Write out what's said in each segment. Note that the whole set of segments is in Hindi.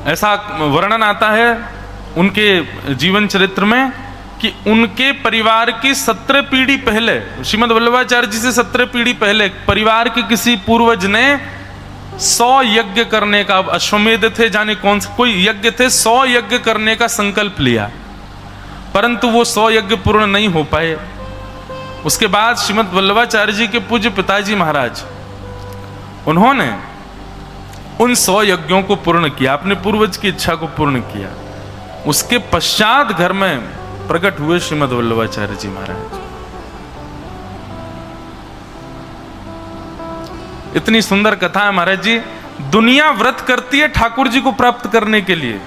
ऐसा वर्णन आता है उनके जीवन चरित्र में कि उनके परिवार की 17 पीढ़ी पहले, श्रीमद् वल्लभाचार्य जी से 17 पीढ़ी पहले परिवार के किसी पूर्वज ने 100 यज्ञ करने का, अश्वमेध थे जाने कौन से कोई यज्ञ थे, 100 यज्ञ करने का संकल्प लिया, परंतु वो 100 यज्ञ पूर्ण नहीं हो पाए। उसके बाद श्रीमद् वल्लभाचार्य जी के पूज्य पिताजी महाराज, उन्होंने उन 100 यज्ञों को पूर्ण किया, अपने पूर्वज की इच्छा को पूर्ण किया। उसके पश्चात घर में प्रकट हुए श्रीमद् वल्लभाचार्य जी महाराज। इतनी सुंदर कथा है महाराज जी। दुनिया व्रत करती है ठाकुर जी को प्राप्त करने के लिए,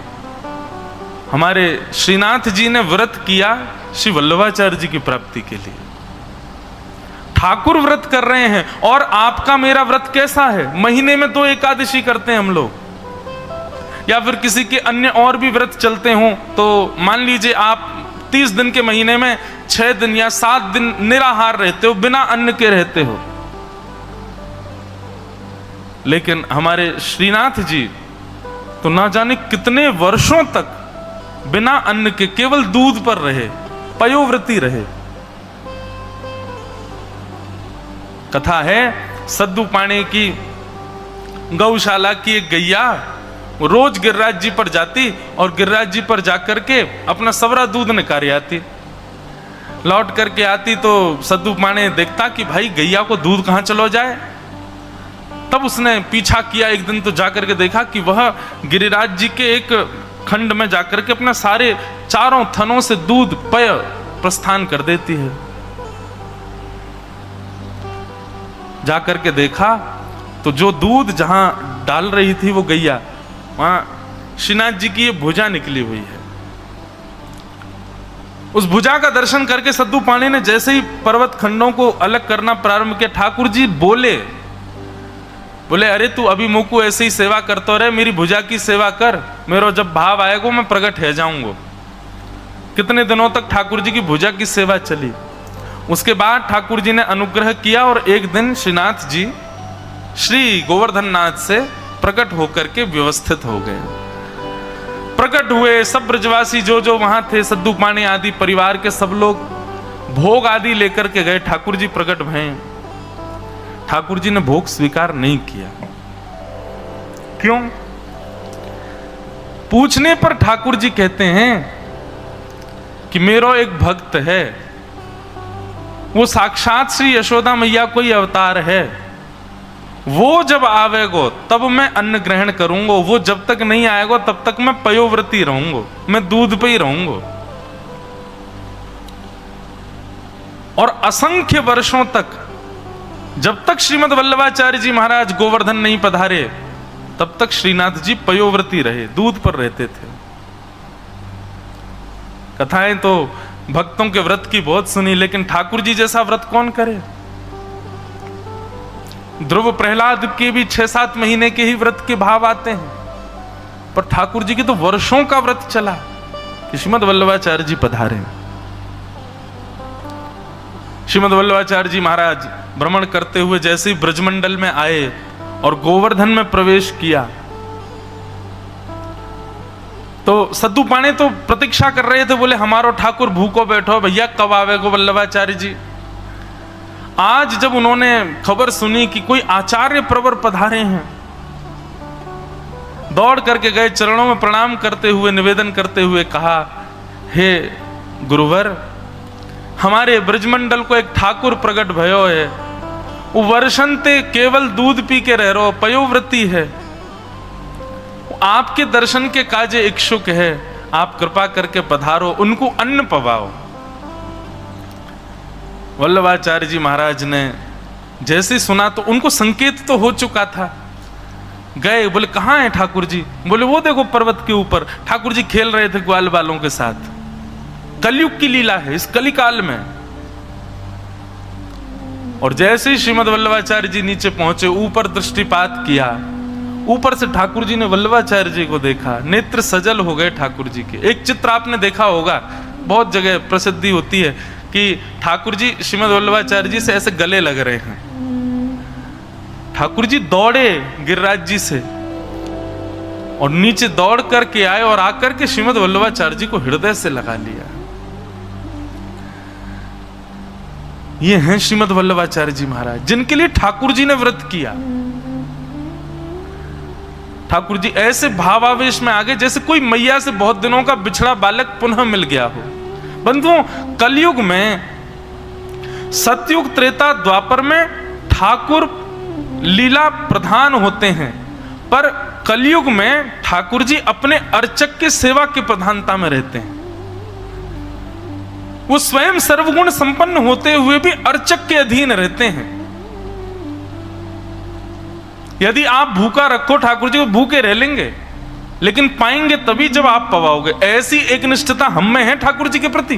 हमारे श्रीनाथ जी ने व्रत किया श्री वल्लभाचार्य जी की प्राप्ति के लिए। ठाकुर व्रत कर रहे हैं, और आपका मेरा व्रत कैसा है? महीने में 2 एकादशी करते हैं हम लोग, या फिर किसी के अन्य और भी व्रत चलते हों, तो मान लीजिए आप 30 दिन के महीने में 6 दिन या 7 दिन निराहार रहते हो, बिना अन्न के रहते हो। लेकिन हमारे श्रीनाथ जी तो ना जाने कितने वर्षों तक बिना अन्न के केवल दूध पर रहे, पयोव्रती रहे। कथा है सद्दू पाणे की गौशाला की एक गैया रोज गिरिराज जी पर जाती और गिरिराज जी पर जाकर के अपना सवरा दूध निकाल आती। लौट करके आती तो सद्दू पाणे देखता कि भाई गैया को दूध कहाँ चलो जाए। तब उसने पीछा किया, एक दिन तो जाकर के देखा कि वह गिरिराज जी के एक खंड में जाकर के अपना सारे 4 थनों से दूध पय प्रस्थान कर देती है। जाकर के देखा तो जो दूध जहां डाल रही थी वो गैया, वहां श्रीनाथ जी की ये भुजा निकली हुई है। उस भुजा का दर्शन करके सद्दू पाणे ने जैसे ही पर्वत खंडों को अलग करना प्रारंभ किया, ठाकुर जी बोले अरे तू अभी मुझको ऐसे ही सेवा करता रहे, मेरी भुजा की सेवा कर, मेरा जब भाव आएगा मैं प्रकट है जाऊंगा। कितने दिनों तक ठाकुर जी की भुजा की सेवा चली। उसके बाद ठाकुर जी ने अनुग्रह किया और एक दिन श्रीनाथ जी श्री गोवर्धन नाथ से प्रकट होकर के व्यवस्थित हो गए। प्रकट हुए, सब ब्रजवासी जो वहां थे, सद्दू पाणे आदि परिवार के सब लोग भोग आदि लेकर के गए। ठाकुर जी प्रकट भये। ठाकुर जी ने भोग स्वीकार नहीं किया। क्यों? पूछने पर ठाकुर जी कहते हैं कि मेरा एक भक्त है, वो साक्षात श्री यशोदा मैया कोई अवतार है, वो जब आवेगो तब मैं अन्न ग्रहण करूंगा, वो जब तक नहीं आएगा तब तक मैं पयोव्रती रहूंगा, मैं दूध पे ही रहूंगा। और असंख्य वर्षों तक, जब तक श्रीमद् वल्लभाचार्य जी महाराज गोवर्धन नहीं पधारे तब तक श्रीनाथ जी पयोव्रती रहे, दूध पर रहते थे। कथाएं तो भक्तों के व्रत की बहुत सुनी, लेकिन ठाकुर जी जैसा व्रत कौन करे? ध्रुव प्रहलाद के भी 6-7 महीने के ही व्रत के भाव आते हैं, पर ठाकुर जी की तो वर्षों का व्रत चला कि श्रीमद् वल्लभाचार्य जी पधारे। श्रीमद् वल्लभाचार्य जी महाराज भ्रमण करते हुए जैसे ही ब्रजमंडल में आए और गोवर्धन में प्रवेश किया तो सद्दू पाणे तो प्रतीक्षा कर रहे थे, बोले हमारो ठाकुर भूखो बैठो भैया, कब आवेगो वल्लभाचार्य जी। आज जब उन्होंने खबर सुनी कि कोई आचार्य प्रवर पधारे हैं, दौड़ करके गए, चरणों में प्रणाम करते हुए निवेदन करते हुए कहा, हे गुरुवर, हमारे ब्रजमंडल को एक ठाकुर प्रकट भयो है, वो वर्षंते केवल दूध पी के रह रहो, पयोव्रती है, आपके दर्शन के काजे इच्छुक है, आप कृपा करके पधारो, उनको अन्न पवाओ। वल्लभाचार्य जी महाराज ने जैसे सुना तो उनको संकेत तो हो चुका था। गए, बोले कहाँ है ठाकुर जी? बोले वो देखो पर्वत के ऊपर ठाकुर जी खेल रहे थे ग्वाल बालों के साथ। कलयुग की लीला है इस कलिकाल में। और जैसे ही श्रीमद् वल्लभाचार्य जी नीचे पहुंचे, ऊपर दृष्टिपात किया, ऊपर से ठाकुर जी ने वल्लभाचार्य जी को देखा, नेत्र सजल हो गए ठाकुर जी के। एक चित्र आपने देखा होगा, बहुत जगह प्रसिद्धि होती है कि ठाकुर जी श्रीमद् वल्लभाचार्य जी से ऐसे गले लग रहे हैं। ठाकुर जी दौड़े गिरिराज जी से और नीचे दौड़ करके आए और आकर के श्रीमद् वल्लभाचार्य जी को हृदय से लगा लिया। ये हैं श्रीमद् वल्लभाचार्य जी महाराज, जिनके लिए ठाकुर जी ने व्रत किया। ठाकुर जी ऐसे भावावेश में आ गए जैसे कोई मैया से बहुत दिनों का बिछड़ा बालक पुनः मिल गया हो। बंधुओं, कलयुग में, सतयुग, त्रेता, द्वापर में ठाकुर लीला प्रधान होते हैं, पर कलयुग में ठाकुर जी अपने अर्चक के सेवा की प्रधानता में रहते हैं। वो स्वयं सर्वगुण संपन्न होते हुए भी अर्चक के अधीन रहते हैं। यदि आप भूखा रखो ठाकुर जी को, भूखे रह लेंगे, लेकिन पाएंगे तभी जब आप पवाओगे। ऐसी एक निष्ठता हम में है ठाकुर जी के प्रति।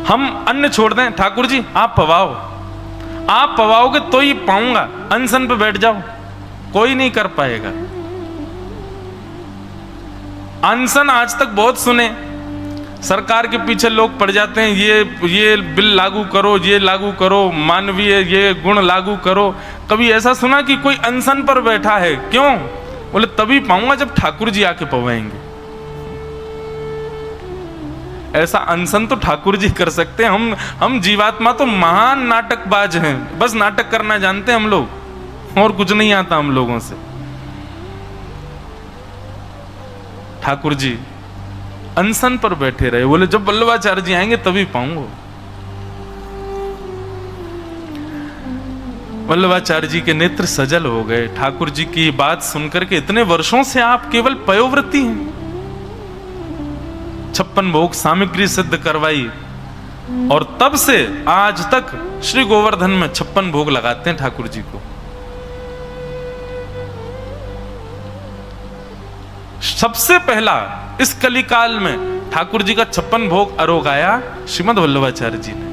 हम अन्न छोड़ दें, ठाकुर जी आप पवाओ, आप पवाओगे तो ही पाऊंगा, अनशन पे बैठ जाओ, कोई नहीं कर पाएगा। अनशन आज तक बहुत सुने, सरकार के पीछे लोग पड़ जाते हैं, ये बिल लागू करो, ये लागू करो, मानवीय ये गुण लागू करो। कभी ऐसा सुना कि कोई अनशन पर बैठा है? क्यों? बोले तभी पाऊंगा जब ठाकुर जी आके पवाएंगे। ऐसा अनशन तो ठाकुर जी कर सकते हैं। हम जीवात्मा तो महान नाटकबाज हैं, बस नाटक करना जानते हैं हम लोग, और कुछ नहीं आता हम लोगों से। ठाकुर जी अनशन पर बैठे रहे, बोले जब वल्लभाचार्य जी आएंगे तभी पाऊंगा। वल्लभाचार्य जी के नेत्र सजल हो गए। ठाकुर जी की बात सुनकर के, इतने वर्षों से आप केवल पयोव्रती हैं, 56 भोग सामग्री सिद्ध करवाई, और तब से आज तक श्री गोवर्धन में 56 भोग लगाते हैं ठाकुर जी को। सबसे पहला इस कलिकाल में ठाकुर जी का 56 भोग आरोगाया श्रीमद् वल्लभाचार्य जी ने।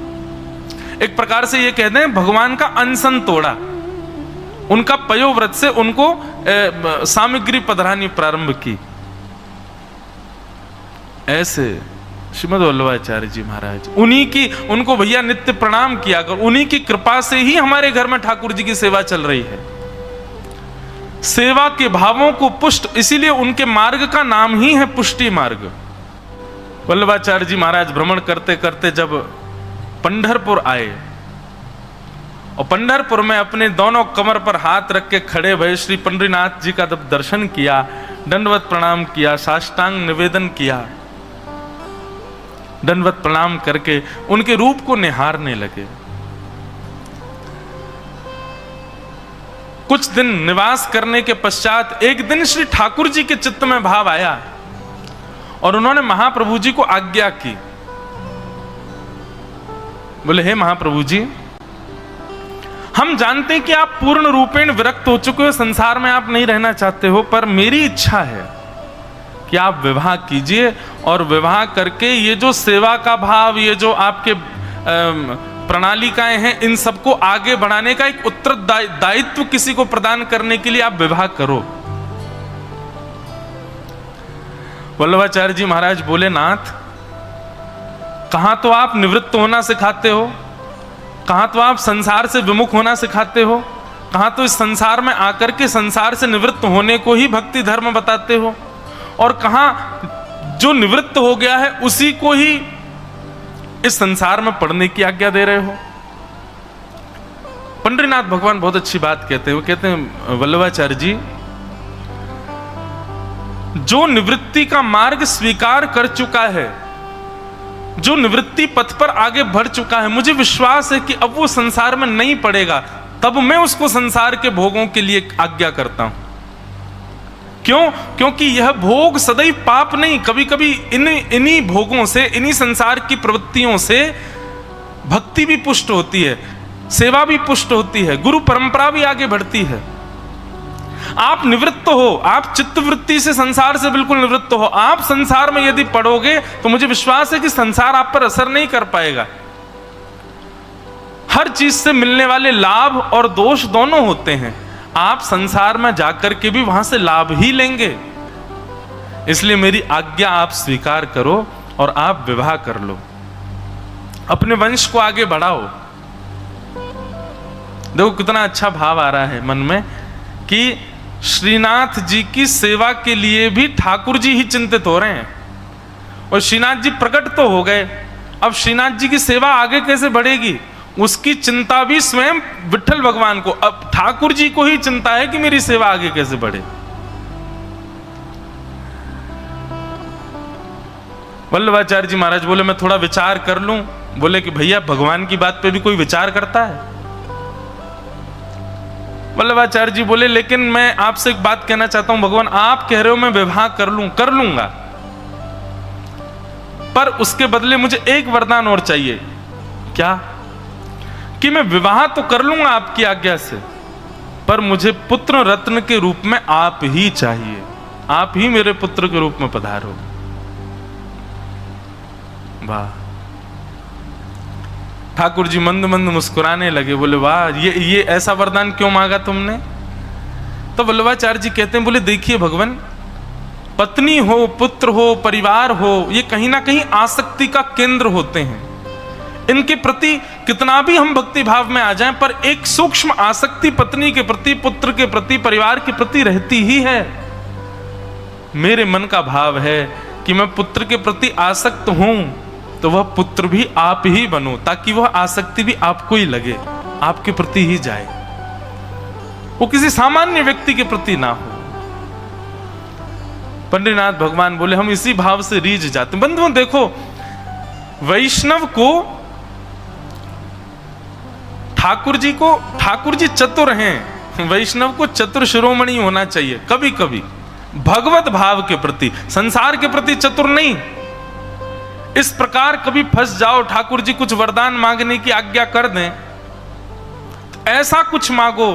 एक प्रकार से ये कहते हैं भगवान का अनशन तोड़ा, उनका पयोव्रत से उनको सामग्री पधरानी प्रारंभ की। ऐसे श्रीमद् वल्लभाचार्य जी महाराज, उन्हीं की, उनको भैया नित्य प्रणाम किया कर, उन्हीं की कृपा से ही हमारे घर में ठाकुर जी की सेवा चल रही है। सेवा के भावों को पुष्ट, इसीलिए उनके मार्ग का नाम ही है पुष्टि मार्ग। वल्लभाचार्य जी महाराज भ्रमण करते करते जब पंढरपुर आए, और पंढरपुर में अपने दोनों कमर पर हाथ रख के खड़े भये श्री पंडरीनाथ जी का जब दर्शन किया, दंडवत प्रणाम किया, साष्टांग निवेदन किया, दंडवत प्रणाम करके उनके रूप को निहारने लगे। कुछ दिन निवास करने के पश्चात एक दिन श्री ठाकुर जी के चित्त में भाव आया और उन्होंने महाप्रभु जी को आज्ञा की। बोले हे महाप्रभु जी, हम जानते हैं कि आप पूर्ण रूपेण विरक्त हो चुके हो, संसार में आप नहीं रहना चाहते हो, पर मेरी इच्छा है कि आप विवाह कीजिए, और विवाह करके ये जो सेवा का भाव, ये जो आपके प्रणालिकाएं हैं, इन सबको आगे बढ़ाने का एक उत्तरदायित्व किसी को प्रदान करने के लिए आप विवाह करो। वल्लभाचार्य जी महाराज बोले, नाथ कहां तो आप निवृत्त होना सिखाते हो, कहां तो आप संसार से विमुख होना सिखाते हो, कहां तो इस संसार में आकर के संसार से निवृत्त होने को ही भक्ति धर्म बताते हो, और कहां जो निवृत्त हो गया है उसी को ही इस संसार में पढ़ने की आज्ञा दे रहे हो। पंडरीनाथ भगवान बहुत अच्छी बात कहते हैं। वो कहते हैं, वल्लभाचार्य जी, जो निवृत्ति का मार्ग स्वीकार कर चुका है, जो निवृत्ति पथ पर आगे बढ़ चुका है, मुझे विश्वास है कि अब वो संसार में नहीं पड़ेगा, तब मैं उसको संसार के भोगों के लिए आज्ञा करता हूं। क्यों? क्योंकि यह भोग सदैव पाप नहीं, कभी कभी इन्हीं भोगों से, इन्हीं संसार की प्रवृत्तियों से भक्ति भी पुष्ट होती है, सेवा भी पुष्ट होती है, गुरु परंपरा भी आगे बढ़ती है। आप निवृत्त हो, आप चित्तवृत्ति से, संसार से बिल्कुल निवृत्त हो, आप संसार में यदि पड़ोगे तो मुझे विश्वास है कि संसार आप पर असर नहीं कर पाएगा। हर चीज से मिलने वाले लाभ और दोष दोनों होते हैं, आप संसार में जाकर के भी वहां से लाभ ही लेंगे। इसलिए मेरी आज्ञा आप स्वीकार करो और आप विवाह कर लो, अपने वंश को आगे बढ़ाओ। देखो कितना अच्छा भाव आ रहा है मन में कि श्रीनाथ जी की सेवा के लिए भी ठाकुर जी ही चिंतित हो रहे हैं। और श्रीनाथ जी प्रकट तो हो गए, अब श्रीनाथ जी की सेवा आगे कैसे बढ़ेगी, उसकी चिंता भी स्वयं विट्ठल भगवान को, अब ठाकुर जी को ही चिंता है कि मेरी सेवा आगे कैसे बढ़े। वल्लभाचार्य जी महाराज बोले मैं थोड़ा विचार कर लूं। बोले कि भैया भगवान की बात पे भी कोई विचार करता है? वल्लभाचार्य जी बोले लेकिन मैं आपसे एक बात कहना चाहता हूं, भगवान आप कह रहे हो मैं विवाह कर लूंगा, पर उसके बदले मुझे एक वरदान और चाहिए। क्या? कि मैं विवाह तो कर लूंगा आपकी आज्ञा से, पर मुझे पुत्र रत्न के रूप में आप ही चाहिए, आप ही मेरे पुत्र के रूप में पधारो। वाह! ठाकुर जी मंद मंद मुस्कुराने लगे, बोले वाह ये ऐसा वरदान क्यों मांगा तुमने? तो वल्लभाचार्य जी कहते हैं, बोले देखिए भगवान, पत्नी हो, पुत्र हो, परिवार हो, ये कहीं ना कहीं आसक्ति का केंद्र होते हैं। इनके प्रति कितना भी हम भक्ति भाव में आ जाएं, पर एक सूक्ष्म आसक्ति पत्नी के प्रति, पुत्र के प्रति, परिवार के प्रति रहती ही है। मेरे मन का भाव है कि मैं पुत्र के प्रति आसक्त हूं, तो वह पुत्र भी आप ही बनो, ताकि वह आसक्ति भी आपको ही लगे, आपके प्रति ही जाए, वो किसी सामान्य व्यक्ति के प्रति ना हो। पंडितनाथ भगवान बोले हम इसी भाव से रीझ जाते। बंधुओं देखो, वैष्णव को ठाकुर जी चतुर हैं, वैष्णव को चतुर शिरोमणि होना चाहिए। कभी कभी भगवत भाव के प्रति, संसार के प्रति चतुर नहीं। इस प्रकार कभी फंस जाओ, ठाकुर जी कुछ वरदान मांगने की आज्ञा कर दें, तो ऐसा कुछ मांगो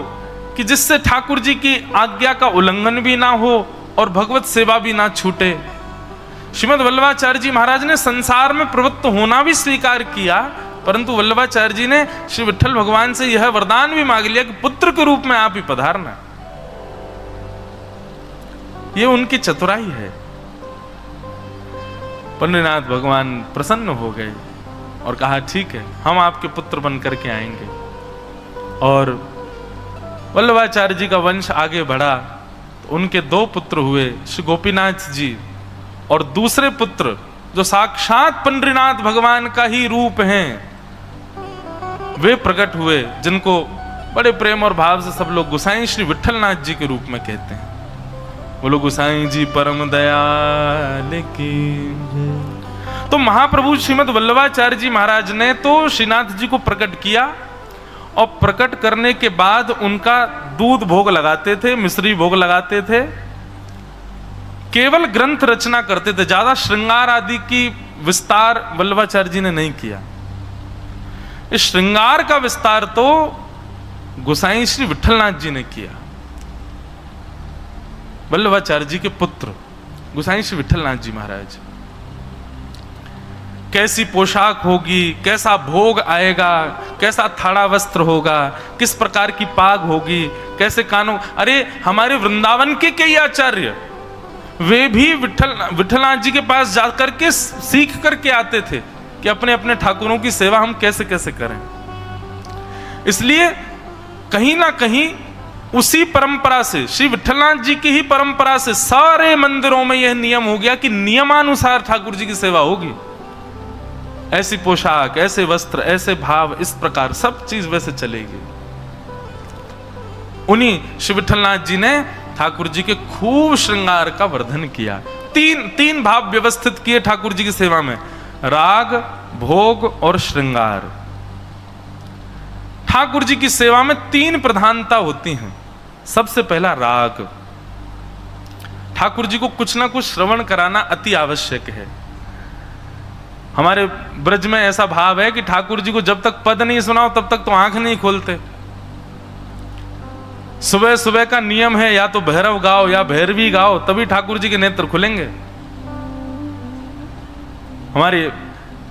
कि जिससे ठाकुर जी की आज्ञा का उल्लंघन भी ना हो और भगवत सेवा भी ना छूटे। श्रीमद् वल्लभाचार्य जी महाराज ने संसार में प्रवृत्त होना भी स्वीकार किया, परंतु वल्लभाचार्य जी ने श्री विट्ठल भगवान से यह वरदान भी मांग लिया कि पुत्र के रूप में आप ही पधारना। ये उनकी चतुराई है। पंडितनाथ भगवान प्रसन्न हो गए और कहा ठीक है, हम आपके पुत्र बन करके आएंगे। और वल्लभाचार्य जी का वंश आगे बढ़ा, तो उनके दो पुत्र हुए, श्री गोपीनाथ जी और दूसरे पुत्र जो साक्षात पंडितनाथ भगवान का ही रूप हैं, वे प्रकट हुए, जिनको बड़े प्रेम और भाव से सब लोग गोसाई श्री विट्ठलनाथ जी के रूप में कहते हैं। बोलो गोसाई जी परम दयाल की। तो महाप्रभु श्रीमद् वल्लभाचार्य जी महाराज ने तो श्रीनाथ जी को प्रकट किया, और प्रकट करने के बाद उनका दूध भोग लगाते थे, मिश्री भोग लगाते थे, केवल ग्रंथ रचना करते थे। ज्यादा श्रृंगार आदि की विस्तार वल्लभाचार्य जी ने नहीं किया। इस श्रृंगार का विस्तार तो गोसाई श्री विट्ठलनाथ जी ने किया। वल्लभाचार्य जी के पुत्र गोसाई श्री विट्ठलनाथ जी महाराज, कैसी पोशाक होगी, कैसा भोग आएगा, कैसा थाड़ा वस्त्र होगा, किस प्रकार की पाग होगी, कैसे कानों, अरे हमारे वृंदावन के कई आचार्य वे भी विट्ठलनाथ जी के पास जाकर के सीख करके आते थे कि अपने अपने ठाकुरों की सेवा हम कैसे कैसे करें। इसलिए कहीं ना कहीं उसी परंपरा से, श्री विट्ठलनाथ जी की ही परंपरा से सारे मंदिरों में यह नियम हो गया कि नियमानुसार ठाकुर जी की सेवा होगी। ऐसी पोशाक, ऐसे वस्त्र, ऐसे भाव, इस प्रकार सब चीज वैसे चलेगी। उन्हीं श्री विट्ठलनाथ जी ने ठाकुर जी के खूब श्रृंगार का वर्धन किया। तीन भाव व्यवस्थित किए ठाकुर जी की सेवा में, राग, भोग और श्रृंगार। ठाकुर जी की सेवा में तीन प्रधानता होती हैं। सबसे पहला राग। ठाकुर जी को कुछ ना कुछ श्रवण कराना अति आवश्यक है। हमारे ब्रज में ऐसा भाव है कि ठाकुर जी को जब तक पद नहीं सुनाओ तब तक तो आंख नहीं खोलते। सुबह सुबह का नियम है, या तो भैरव गाओ या भैरवी गाओ, तभी ठाकुर जी के नेत्र खुलेंगे। हमारे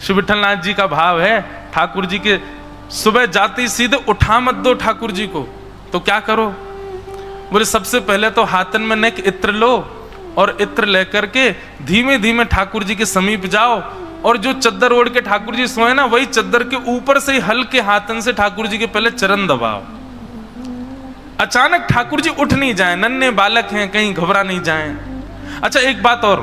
श्री विट्ठलनाथ जी का भाव है, ठाकुर जी के सुबह जाते ही सीधे उठा मत दो ठाकुर जी को, तो क्या करो? बोले सबसे पहले तो हाथन में नेक इत्र लो, और इत्र लेकर के धीमे धीमे ठाकुर जी के समीप जाओ, और जो चद्दर ओढ़ के ठाकुर जी सोए ना, वही चद्दर के ऊपर से ही हल्के हाथन से ठाकुर जी के पहले चरण दबाओ। अचानक ठाकुर जी उठ नहीं जाए, नन्हे बालक हैं, कहीं घबरा नहीं जाएं। अच्छा एक बात और,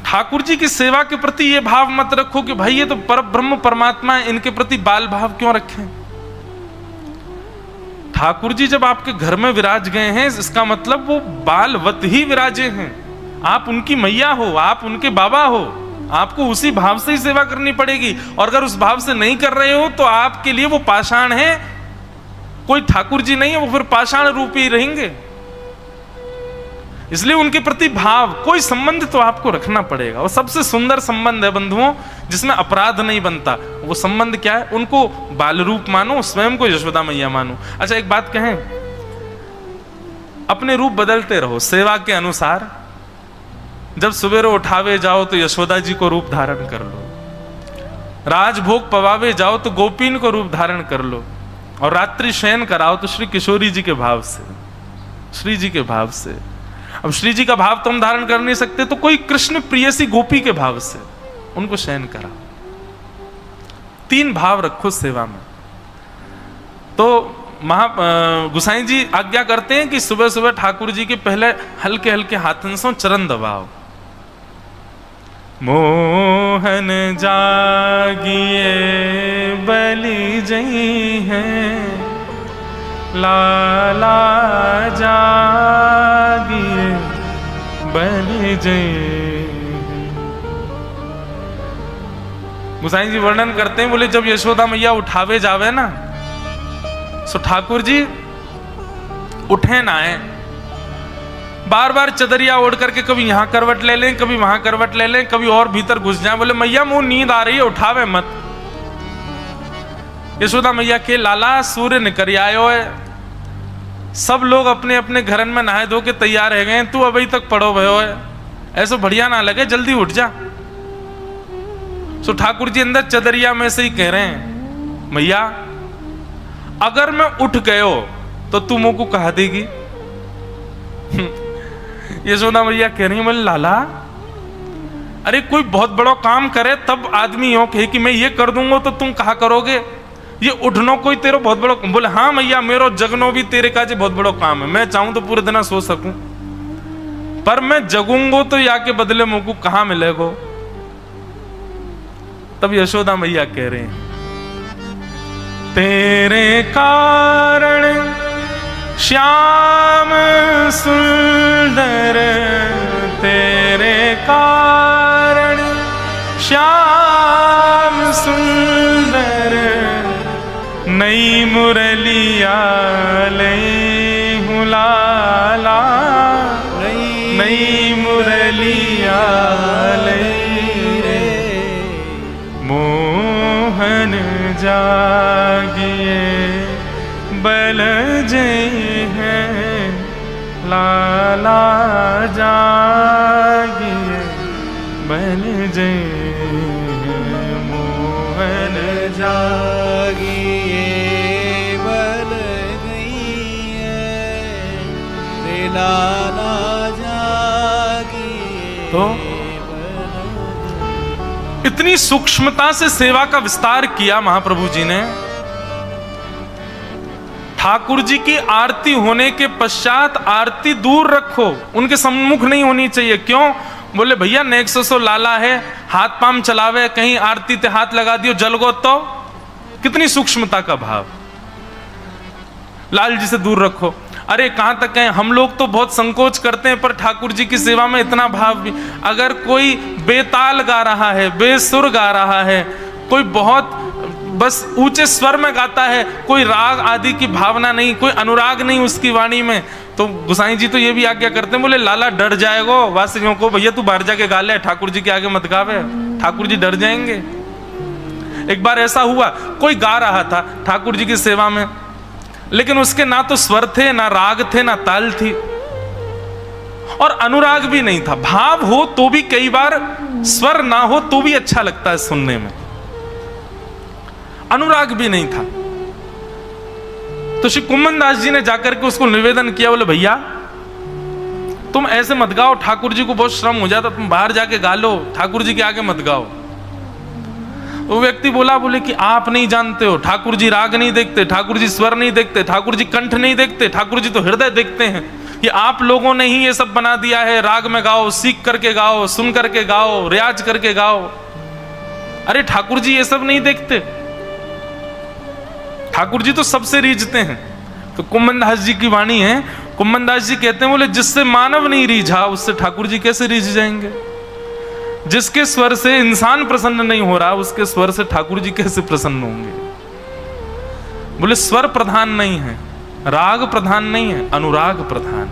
ठाकुर जी की सेवा के प्रति ये भाव मत रखो कि भाई ये तो परब्रह्म परमात्मा है, इनके प्रति बाल भाव क्यों रखें। ठाकुर जी जब आपके घर में विराज गए हैं, इसका मतलब वो बालवत ही विराजे हैं। आप उनकी मैया हो, आप उनके बाबा हो, आपको उसी भाव से ही सेवा करनी पड़ेगी। और अगर उस भाव से नहीं कर रहे हो तो आपके लिए वो पाषाण है, कोई ठाकुर जी नहीं है, वो फिर पाषाण रूप ही रहेंगे। इसलिए उनके प्रति भाव, कोई संबंध तो आपको रखना पड़ेगा। और सबसे सुंदर संबंध है बंधुओं, जिसमें अपराध नहीं बनता। वो संबंध क्या है? उनको बाल रूप मानो, स्वयं को यशोदा मैया मानो। अच्छा एक बात कहें, अपने रूप बदलते रहो सेवा के अनुसार। जब सवेरे उठावे जाओ तो यशोदा जी को रूप धारण कर लो, राजभोग पवावे जाओ तो गोपीन को रूप धारण कर लो, और रात्रि शयन कराओ तो श्री किशोरी जी के भाव से, श्री जी के भाव से। अब श्री जी का भाव तुम धारण कर नहीं सकते तो कोई कृष्ण प्रियसी गोपी के भाव से उनको शयन कराओ। 3 भाव रखो सेवा में। तो गुसाई जी आज्ञा करते हैं कि सुबह सुबह ठाकुर जी के पहले हल्के हल्के हाथन से चरण दबाओ। मोहन जागिए बलि जई हैं, लाला जागिए बलि जई। गुसाई जी वर्णन करते हैं, बोले जब यशोदा मैया उठावे जावे ना, सो ठाकुर जी उठे ना आए, बार बार चदरिया ओढ़ करके कभी यहां करवट ले लें, कभी वहां करवट ले लें, कभी और भीतर घुस जाए। बोले मैया मुंह नींद आ रही है, उठावे मत। यशोदा मैया के लाला सूर्य निकल आयो है, सब लोग अपने अपने घरन में नहाए धो के तैयार रह गए, तू अभी तक पड़ो भयो है, ऐसा बढ़िया ना लगे, जल्दी उठ जा। सो ठाकुर जी अंदर चदरिया में से ही कह रहे हैं, मैया अगर मैं उठ गयो तो तू मुंह को कहा देगी। यशोदा मैया कह रही है, बोले लाला अरे कोई बहुत बड़ा काम करे तब आदमी हो कहे कि मैं ये कर दूंगा तो तुम कहा करोगे, ये उठनो कोई तेरो बहुत बड़ा। बोले हाँ मैया मेरो जगनो भी तेरे काजे बहुत बड़ा काम है, मैं चाहूं तो पूरे दिन सो सकूं, पर मैं जगूंगो तो या के बदले मुंह को कहां मिलेगो। तब यशोदा मैया कह रहे हैं, तेरे कारण श्याम सुंदर, तेरे कारण श्याम सुंदर, नई मुरलिया लई हूँ लाला, नई मुरलिया लई रे, मोहन जागिए बल जय हैं, लाला जागिए बल जय हैं, मोहन जागिए बल गई है, लाला जागिए। तो इतनी सूक्ष्मता से सेवा का विस्तार किया महाप्रभु जी ने। ठाकुर जी की आरती होने के पश्चात आरती दूर रखो, उनके सम्मुख नहीं होनी चाहिए। क्यों? बोले भैया नेक्सो सो लाला है, हाथ पाम चलावे, कहीं आरती ते हाथ लगा दियो जल गो तो। कितनी सूक्ष्मता का भाव, लाल जी से दूर रखो। अरे कहां तक कहें, हम लोग तो बहुत संकोच करते हैं, पर ठाकुर जी की सेवा में इतना भाव भी। अगर कोई बेताल गा रहा है, बेसुर गा रहा है, कोई बहुत बस ऊंचे स्वर में गाता है, कोई राग आदि की भावना नहीं, कोई अनुराग नहीं उसकी वाणी में, तो गुसाई जी तो ये भी आज्ञा करते हैं, बोले लाला डर जाएगो वासियों को, भैया तू बाहर जाके गा ले, ठाकुर जी के आगे मत गावे, ठाकुर जी डर जाएंगे। एक बार ऐसा हुआ, कोई गा रहा था ठाकुर जी की सेवा में, लेकिन उसके ना तो स्वर थे, ना राग थे, ना ताल थी, और अनुराग भी नहीं था। भाव हो तो भी कई बार स्वर ना हो तो भी अच्छा लगता है सुनने में, अनुराग भी नहीं था। तो श्री कुम्मन दास जी ने जाकर के उसको निवेदन किया, बोले भैया तुम ऐसे मत गाओ, ठाकुर जी को बहुत श्रम हो जाता, तुम बाहर जाके गा लो, ठाकुर जी के आगे मत गाओ। वो व्यक्ति बोले कि आप नहीं जानते हो, ठाकुर जी राग नहीं देखते, ठाकुर जी स्वर नहीं देखते, ठाकुर जी कंठ नहीं देखते, ठाकुर जी तो हृदय देखते हैं। ये आप लोगों ने ही ये सब बना दिया है, राग में गाओ, सीख करके गाओ, सुन करके गाओ, रियाज करके गाओ। अरे ठाकुर जी ये सब नहीं देखते, ठाकुर जी तो सबसे रीझते हैं। तो कुम्भनदास जी की वाणी है, कुम्भनदास जी कहते हैं, बोले जिससे मानव नहीं रीझा उससे ठाकुर जी कैसे रीझ जाएंगे। जिसके स्वर से इंसान प्रसन्न नहीं हो रहा उसके स्वर से ठाकुर जी कैसे प्रसन्न होंगे। बोले स्वर प्रधान नहीं है, राग प्रधान नहीं है, अनुराग प्रधान।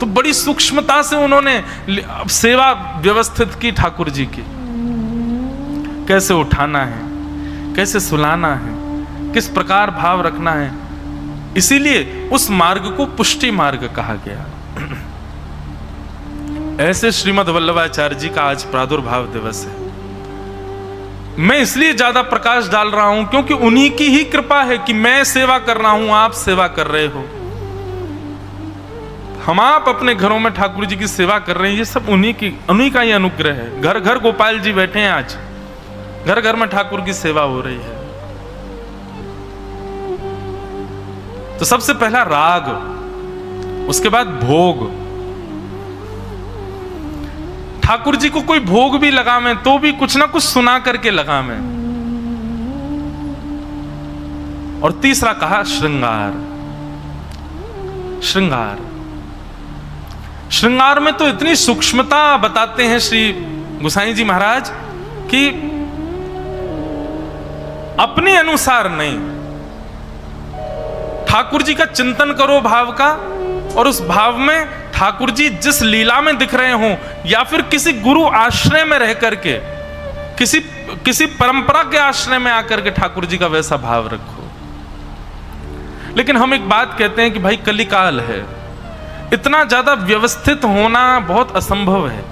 तो बड़ी सूक्ष्मता से उन्होंने सेवा व्यवस्थित की ठाकुर जी की, कैसे उठाना है, कैसे सुलाना है, किस प्रकार भाव रखना है। इसीलिए उस मार्ग को पुष्टि मार्ग कहा गया। ऐसे श्रीमद् वल्लभाचार्य जी का आज प्रादुर्भाव दिवस है। मैं इसलिए ज्यादा प्रकाश डाल रहा हूं क्योंकि उन्हीं की ही कृपा है कि मैं सेवा कर रहा हूं, आप सेवा कर रहे हो, हम आप अपने घरों में ठाकुर जी की सेवा कर रहे हैं। ये सब उन्हीं का ही अनुग्रह है। घर घर गोपाल जी बैठे हैं, आज घर घर में ठाकुर की सेवा हो रही है। तो सबसे पहला राग, उसके बाद भोग। ठाकुर जी को कोई भोग भी लगावे तो भी कुछ ना कुछ सुना करके लगावे। और तीसरा कहा श्रृंगार। श्रृंगार, श्रृंगार में तो इतनी सूक्ष्मता बताते हैं श्री गोसाई जी महाराज कि अपने अनुसार नहीं, ठाकुर जी का चिंतन करो भाव का, और उस भाव में ठाकुर जी जिस लीला में दिख रहे हो या फिर किसी गुरु आश्रय में रह करके, किसी परंपरा के आश्रय में आकर के ठाकुर जी का वैसा भाव रखो। लेकिन हम एक बात कहते हैं कि भाई कलिकाल है, इतना ज्यादा व्यवस्थित होना बहुत असंभव है,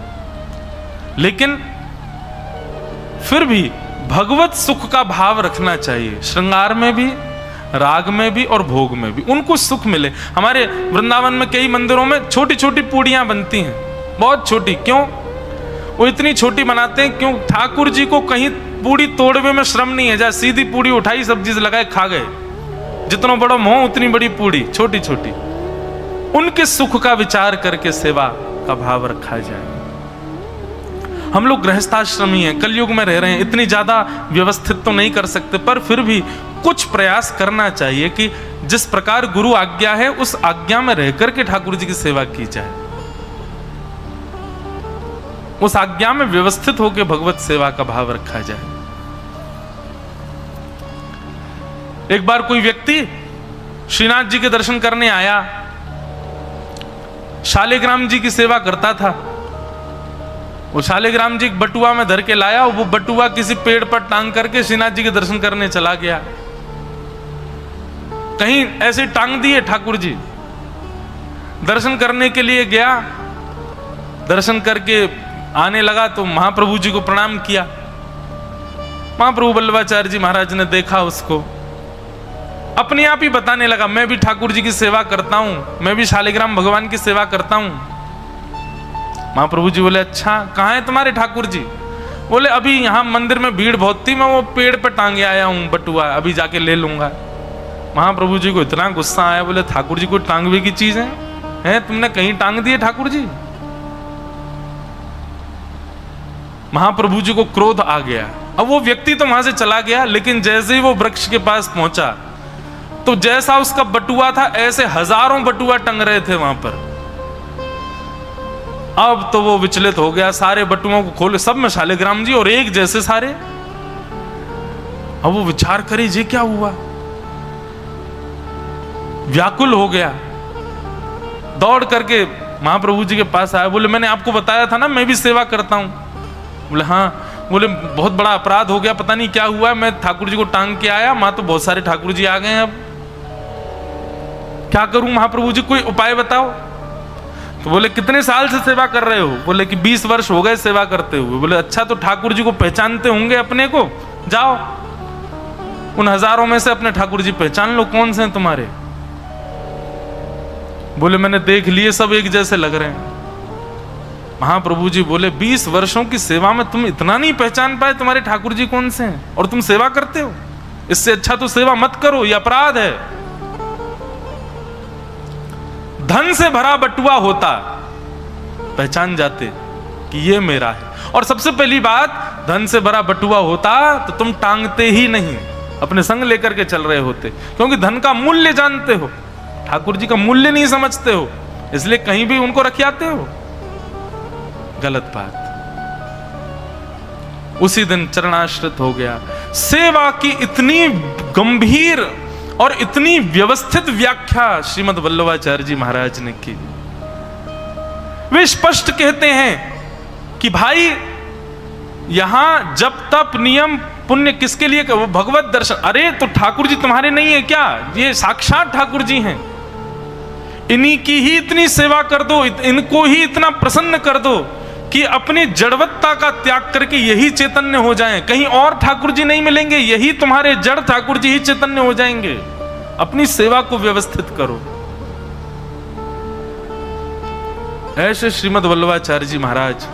लेकिन फिर भी भगवत सुख का भाव रखना चाहिए। श्रृंगार में भी, राग में भी और भोग में भी उनको सुख मिले। हमारे वृंदावन में कई मंदिरों में छोटी छोटी पूड़ियां बनती हैं, बहुत छोटी। क्यों वो इतनी छोटी बनाते हैं? क्यों? ठाकुर जी को कहीं पूड़ी तोड़वे में श्रम नहीं है, जहाँ सीधी पूड़ी उठाई, सब्जी से लगाए, खा गए। जितना बड़ा मुंह उतनी बड़ी पूड़ी, छोटी छोटी। उनके सुख का विचार करके सेवा का भाव रखा जाए। हम लोग गृहस्थाश्रमी हैं, कलयुग में रह रहे हैं, इतनी ज्यादा व्यवस्थित तो नहीं कर सकते, पर फिर भी कुछ प्रयास करना चाहिए कि जिस प्रकार गुरु आज्ञा है उस आज्ञा में रहकर के ठाकुर जी की सेवा की जाए, उस आज्ञा में व्यवस्थित होकर भगवत सेवा का भाव रखा जाए। एक बार कोई व्यक्ति श्रीनाथ जी के दर्शन करने आया, शालिग्राम जी की सेवा करता था। वो शालिग्राम जी बटुआ में धर के लाया, वो बटुआ किसी पेड़ पर टांग करके श्रीनाथ जी के दर्शन करने चला गया। कहीं ऐसे टांग दिए ठाकुर जी, दर्शन करने के लिए गया, दर्शन करके आने लगा तो महाप्रभु जी को प्रणाम किया। महाप्रभु वल्लभाचार्य जी महाराज ने देखा उसको, अपने आप ही बताने लगा, मैं भी ठाकुर जी की सेवा करता हूं, मैं भी शालिग्राम भगवान की सेवा करता हूं। महाप्रभु जी बोले, अच्छा कहाँ है तुम्हारे ठाकुर जी? बोले, अभी यहाँ मंदिर में भीड़ बहुत थी, मैं वो पेड़ पे टांगे आया हूँ बटुआ, अभी जाके ले लूंगा। महाप्रभु जी को इतना गुस्सा आया, बोले ठाकुर जी को टांगवे की चीज है? तुमने कहीं टांग दिए ठाकुर जी? महाप्रभु जी को क्रोध आ गया। अब वो व्यक्ति तो वहां से चला गया, लेकिन जैसे ही वो वृक्ष के पास पहुंचा तो जैसा उसका बटुआ था ऐसे हजारों बटुआ टंग रहे थे वहां पर। अब तो वो विचलित हो गया, सारे बटुओं को खोले, सब में शालिग्राम जी और एक जैसे सारे। अब वो विचार करे, ये क्या हुआ? व्याकुल हो गया, दौड़ करके महाप्रभु जी के पास आया। बोले, मैंने आपको बताया था ना मैं भी सेवा करता हूं। बोले, हाँ। बोले, बहुत बड़ा अपराध हो गया, पता नहीं क्या हुआ, मैं ठाकुर जी को टांग के आया, वहां तो बहुत सारे ठाकुर जी आ गए हैं, अब क्या करूं महाप्रभु जी, कोई उपाय बताओ। तो बोले, कितने साल से सेवा कर रहे हो? बोले कि 20 वर्ष हो गए सेवा करते हुए। बोले, अच्छा तो ठाकुर जी को पहचानते होंगे अपने को, जाओ उन हजारों में से अपने ठाकुर जी पहचान लो, कौन से हैं तुम्हारे। बोले, मैंने देख लिए, सब एक जैसे लग रहे हैं। महाप्रभु जी बोले 20 वर्षों की सेवा में तुम इतना नहीं पहचान पाए तुम्हारे ठाकुर जी कौन से हैं, और तुम सेवा करते हो। इससे अच्छा तो सेवा मत करो, यह अपराध है। धन से भरा बटुआ होता, पहचान जाते कि ये मेरा है। और सबसे पहली बात, धन से भरा बटुआ होता तो तुम टांगते ही नहीं, अपने संग लेकर के चल रहे होते, क्योंकि धन का मूल्य जानते हो, ठाकुर जी का मूल्य नहीं समझते हो, इसलिए कहीं भी उनको रखियाते हो। गलत बात। उसी दिन चरणाश्रित हो गया। सेवा की इतनी गंभीर और इतनी व्यवस्थित व्याख्या श्रीमद् वल्लभाचार्य जी महाराज ने की। वे स्पष्ट कहते हैं कि भाई यहां जप तप नियम पुण्य किसके लिए, वो भगवत दर्शन। अरे तो ठाकुर जी तुम्हारे नहीं है क्या? ये साक्षात ठाकुर जी हैं। इन्हीं की ही इतनी सेवा कर दो, इनको ही इतना प्रसन्न कर दो कि अपनी जड़वत्ता का त्याग करके यही चैतन्य हो जाएं। कहीं और ठाकुर जी नहीं मिलेंगे, यही तुम्हारे जड़ ठाकुर जी ही चैतन्य हो जाएंगे। अपनी सेवा को व्यवस्थित करो। ऐसे श्रीमद् वल्लभाचार्य जी महाराज